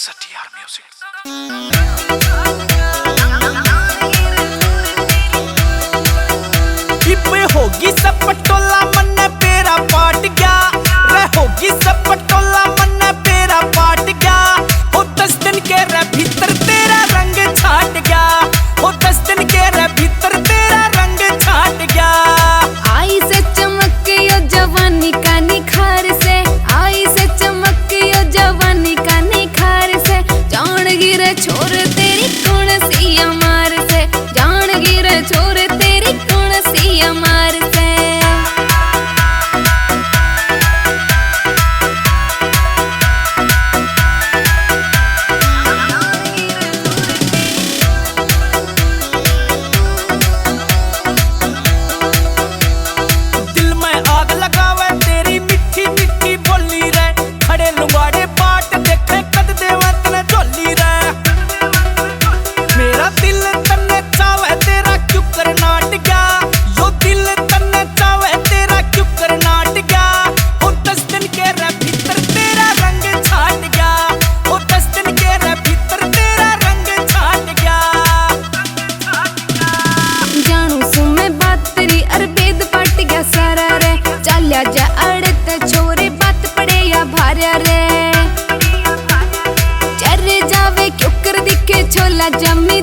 STR Music। होगी सब पटोला मन पेरा पाट गया रे, होगी सब पटोला मन पेरा पाट गया। हो 10 दिन के रे भीतर तेरा रंग छाट गया, हो 10 दिन के रे भीतर तेरा रंग छाट गया। आई से चमक यो जवानी का निखार से, आई से चमक यो जवानी का निखार से। जान गिरे छोर तेरी कौन सी अमार से, जान गिरे छोर तेरी कौन सी अमार से। दिल में आग लगावे तेरी मिठी मिठी बोली रे, खड़े लुगाड़े बाट देखे कद देवा तने झोली रे। मेरा दिल तन्ने चावे तेरा क्यों कर नाट गया, यो दिल तन्ने चावे तेरा क्यों कर नाट गया। हो 10 दिन के रे भीतर तेरा रंग छाट गया, हो 10 दिन के रे भीतर तेरा रंग छाट गया। जानू सु मैं बात तेरी अरबेद पाट गया सारा रे। चाल्या जा अड़ते छोरे बात पड़े या भार्या रे। चर जावे क्यों कर दिखे छोला जमी